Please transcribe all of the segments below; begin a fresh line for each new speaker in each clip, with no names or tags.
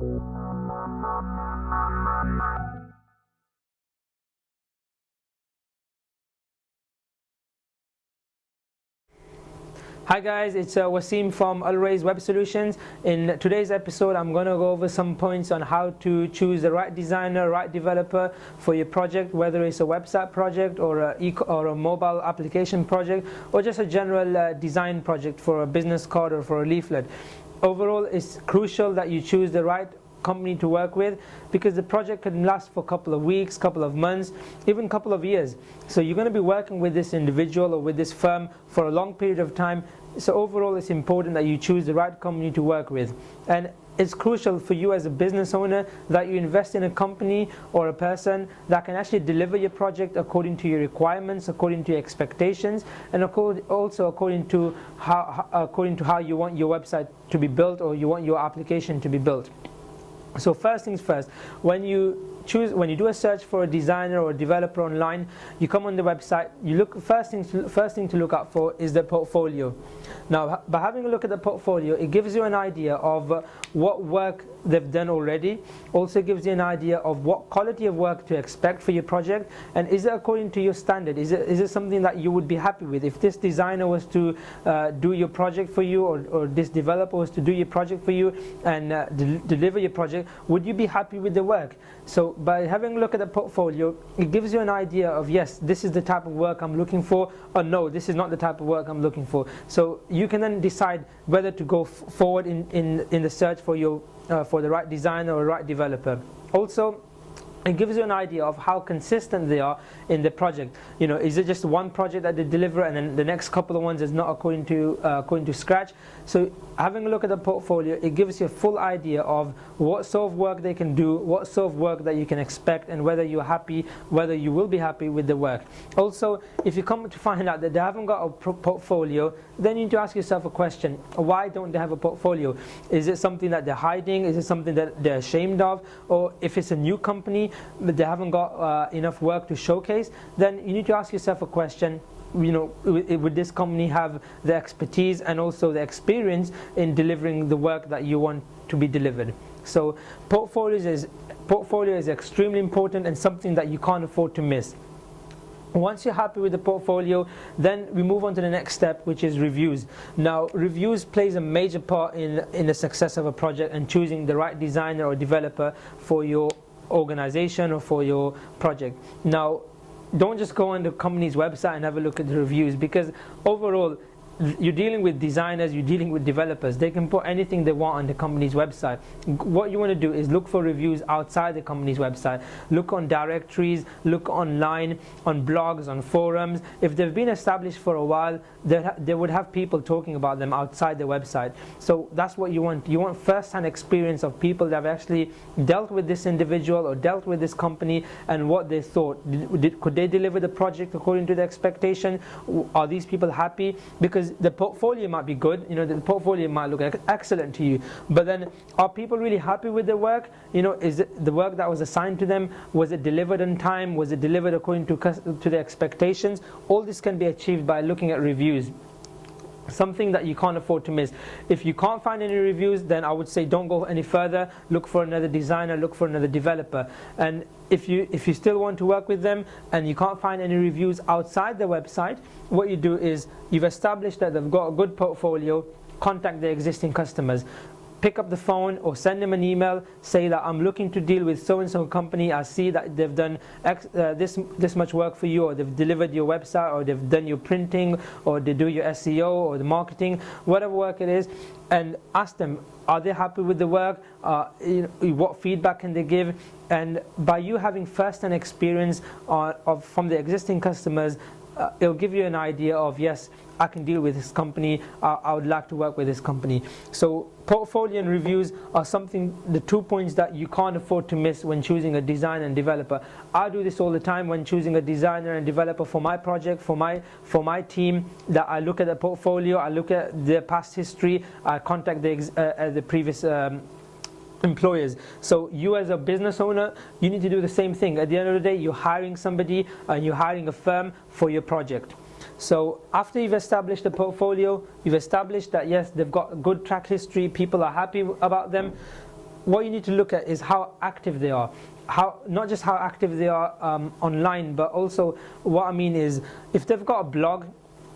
Hi guys, it's Wasim from Always Web Solutions. In today's episode, I'm going to go over some points on how to choose the right designer, right developer for your project, whether it's a website project or a mobile application project, or just a general design project for a business card or for a leaflet. Overall, it's crucial that you choose the right company to work with, because the project can last for a couple of weeks, couple of months, even a couple of years. So you're going to be working with this individual or with this firm for a long period of time. So overall, it's important that you choose the right company to work with. And it's crucial for you as a business owner that you invest in a company or a person that can actually deliver your project according to your requirements, according to your expectations, and also according to how you want your website to be built, or you want your application to be built. So first things first, when you do a search for a designer or a developer online, you come on the website, you look, first thing to look out for is the portfolio. Now, by having a look at the portfolio, it gives you an idea of what work they've done already. Also gives you an idea of what quality of work to expect for your project, and is it according to your standard? Is it something that you would be happy with? If this designer was to do your project for you, or this developer was to do your project for you and deliver your project, would you be happy with the work? So by having a look at the portfolio, it gives you an idea of, yes, this is the type of work I'm looking for, or no, this is not the type of work I'm looking for. So you can then decide whether to go forward in the search for the right designer or right developer. Also, it gives you an idea of how consistent they are in the project. You know, is it just one project that they deliver and then the next couple of ones is not according to scratch? So having a look at the portfolio, it gives you a full idea of what sort of work they can do, what sort of work that you can expect, and whether you will be happy with the work. Also, if you come to find out that they haven't got a portfolio, then you need to ask yourself a question: why don't they have a portfolio? Is it something that they're hiding? Is it something that they're ashamed of? Or if it's a new company but they haven't got enough work to showcase, then you need to ask yourself a question: you know, would this company have the expertise and also the experience in delivering the work that you want to be delivered? So portfolio is extremely important and something that you can't afford to miss. Once you're happy with the portfolio, then we move on to the next step, which is reviews. Now, reviews plays a major part in the success of a project and choosing the right designer or developer for your organization or for your project. Now, don't just go on the company's website and have a look at the reviews, because overall, you're dealing with designers, you're dealing with developers. They can put anything they want on the company's website. What you want to do is look for reviews outside the company's website. Look on directories, look online, on blogs, on forums. If they've been established for a while, they would have people talking about them outside the website. So that's what you want. You want first-hand experience of people that have actually dealt with this individual or dealt with this company, and what they thought. Could they deliver the project according to the expectation? Are these people happy? Because the portfolio might be good, you know, the portfolio might look excellent to you, but then are people really happy with the work? You know, is it the work that was assigned to them? Was it delivered in time? Was it delivered according to the expectations? All this can be achieved by looking at reviews. Something that you can't afford to miss. If you can't find any reviews, then I would say don't go any further. Look for another designer, look for another developer. And if you still want to work with them and you can't find any reviews outside the website, what you do is, you've established that they've got a good portfolio, contact their existing customers. Pick up the phone or send them an email, say that I'm looking to deal with so-and-so company. I see that they've done this much work for you, or they've delivered your website, or they've done your printing, or they do your SEO or the marketing, whatever work it is, and ask them, are they happy with the work? What feedback can they give? And by you having first-hand experience from the existing customers, it'll give you an idea of, yes, I can deal with this company, I would like to work with this company. So portfolio and reviews are the 2 points that you can't afford to miss when choosing a designer and developer. I do this all the time when choosing a designer and developer for my project, for my team. That I look at the portfolio, I look at their past history, I contact the previous employers. So you as a business owner, you need to do the same thing. At the end of the day, you're hiring somebody and you're hiring a firm for your project. So after you've established the portfolio, you've established that yes, they've got a good track history, people are happy about them, what you need to look at is how active they are. Not just how active they are online, but also what I mean is, if they've got a blog,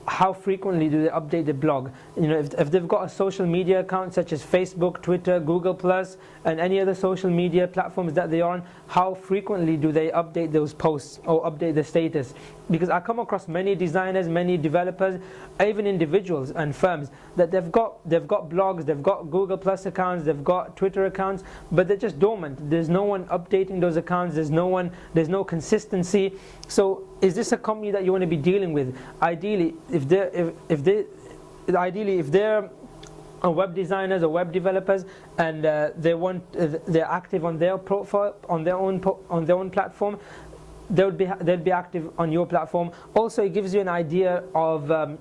how frequently do they update the blog? If they've got a social media account such as Facebook, Twitter, Google Plus, and any other social media platforms that they're on, how frequently do they update those posts or update the status? Because I come across many designers, many developers, even individuals and firms that they've got blogs, they've got Google Plus accounts, they've got Twitter accounts, but they're just dormant. There's no one updating those accounts. There's no consistency. So is this a company that you want to be dealing with? Ideally, if they're web designers or web developers, and they're active on their profile, on their own platform, they'll be active on your platform. Also, it gives you an idea of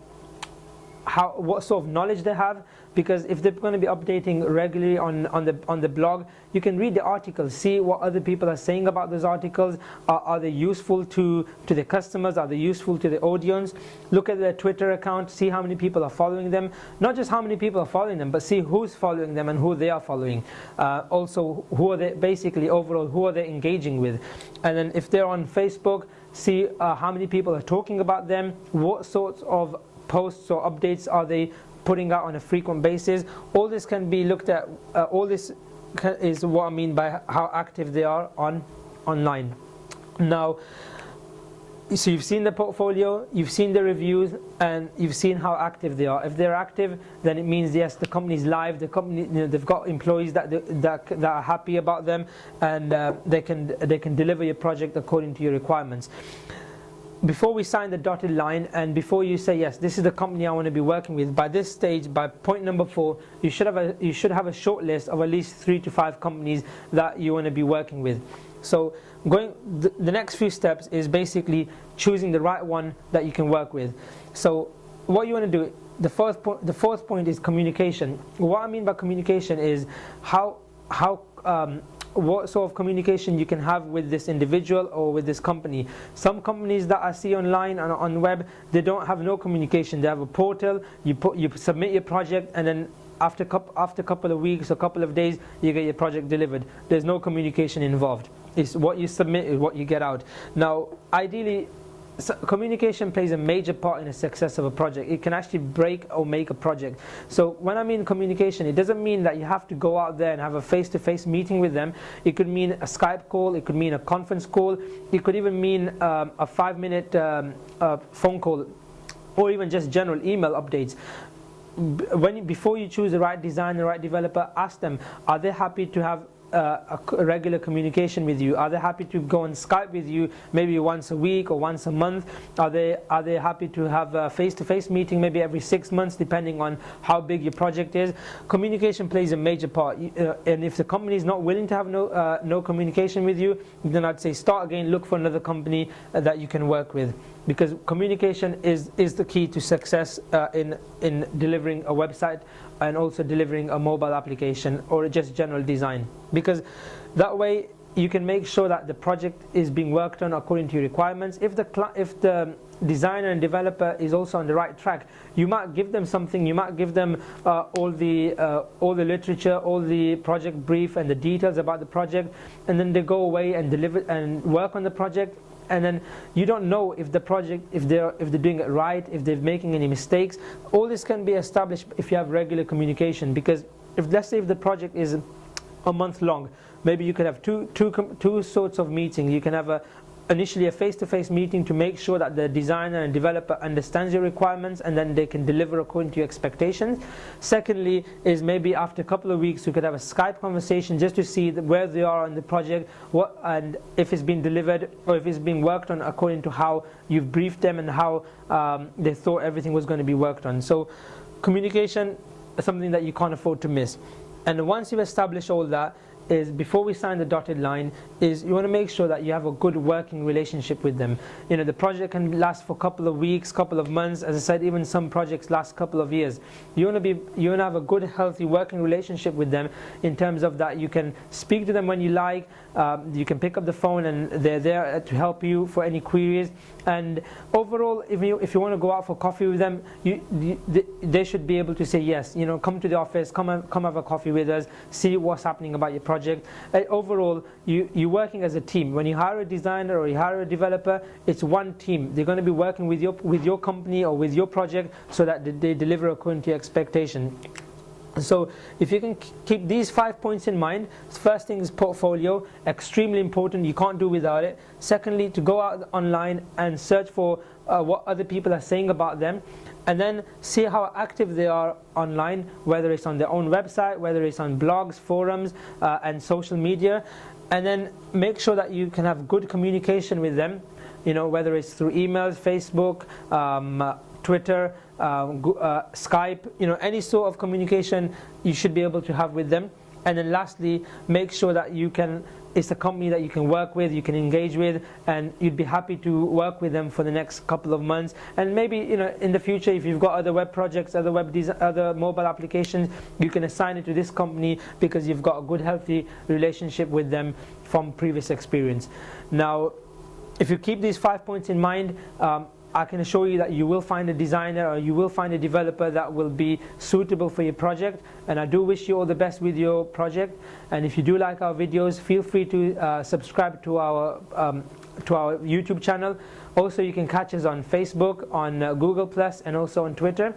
what sort of knowledge they have, because if they're going to be updating regularly on the blog, you can read the articles, see what other people are saying about those articles. Are they useful to the customers? Are they useful to the audience? Look at their Twitter account, see how many people are following them. Not just how many people are following them, but see who's following them and who they are following. Also, who are they, basically overall, who are they engaging with? And then if they're on Facebook, see how many people are talking about them, what sorts of posts or updates are they putting out on a frequent basis. All this can be looked at. All this is what I mean by how active they are online. Now, so you've seen the portfolio, you've seen the reviews, and you've seen how active they are. If they're active, then it means yes, the company's live. The company, they've got employees that are happy about them, and they can deliver your project according to your requirements. Before we sign the dotted line, and before you say yes, this is the company I want to be working with, by this stage, by point number 4, you should have a short list of at least 3 to 5 companies that you want to be working with. So the next few steps is basically choosing the right one that you can work with. So what you want to do, the fourth point is communication. What I mean by communication is what sort of communication you can have with this individual or with this company. Some companies that I see online and on web, they don't have no communication. They have a portal, you submit your project, and then after a couple of weeks or couple of days, you get your project delivered. There's no communication involved. It's what you submit is what you get out. Now, ideally, communication plays a major part in the success of a project. It can actually break or make a project. So when I mean communication, it doesn't mean that you have to go out there and have a face-to-face meeting with them. It could mean a Skype call, it could mean a conference call, it could even mean a 5-minute phone call, or even just general email updates. Before you choose the right designer, the right developer, ask them, are they happy to have a regular communication with you? Are they happy to go on Skype with you maybe once a week or once a month? Are they happy to have a face-to-face meeting maybe every 6 months, depending on how big your project is? Communication plays a major part, and if the company is not willing to have no communication with you, then I'd say start again, look for another company that you can work with, because communication is the key to success in delivering a website and also delivering a mobile application or just general design, because that way you can make sure that the project is being worked on according to your requirements. If the designer and developer is also on the right track, you might give them something, you might give them all the literature, all the project brief and the details about the project, and then they go away and deliver and work on the project. And then you don't know if the project, if they're doing it right, if they're making any mistakes. All this can be established if you have regular communication. Because let's say if the project is a month long, maybe you could have two sorts of meetings. You can have initially a face-to-face meeting to make sure that the designer and developer understands your requirements, and then they can deliver according to your expectations. Secondly is maybe after a couple of weeks you could have a Skype conversation just to see where they are on the project, and if it's been delivered or if it's been worked on according to how you've briefed them and how they thought everything was going to be worked on. So communication is something that you can't afford to miss. And once you've established all that, is before we sign the dotted line, is you want to make sure that you have a good working relationship with them. The project can last for a couple of weeks, couple of months. As I said, even some projects last a couple of years. You want to have a good, healthy working relationship with them, in terms of that you can speak to them when you like, you can pick up the phone and they're there to help you for any queries. And overall, if you want to go out for coffee with them, they should be able to say yes. Come to the office, come have a coffee with us, see what's happening about your project. Overall, you're working as a team. When you hire a designer or you hire a developer, it's one team. They're going to be working with your company or with your project so that they deliver according to your expectation. So if you can keep these 5 points in mind, first thing is portfolio, extremely important, you can't do without it. Secondly, to go out online and search for what other people are saying about them, and then see how active they are online, whether it's on their own website, whether it's on blogs, forums, and social media. And then make sure that you can have good communication with them, whether it's through emails, Facebook, Twitter, Skype, any sort of communication you should be able to have with them. And then lastly, make sure that it's a company that you can work with, you can engage with, and you'd be happy to work with them for the next couple of months. And maybe in the future, if you've got other web projects, other mobile applications, you can assign it to this company because you've got a good, healthy relationship with them from previous experience. Now, if you keep these 5 points in mind, I can assure you that you will find a designer or you will find a developer that will be suitable for your project. And I do wish you all the best with your project. And if you do like our videos, feel free to subscribe to our YouTube channel. Also, you can catch us on Facebook, on Google+, and also on Twitter.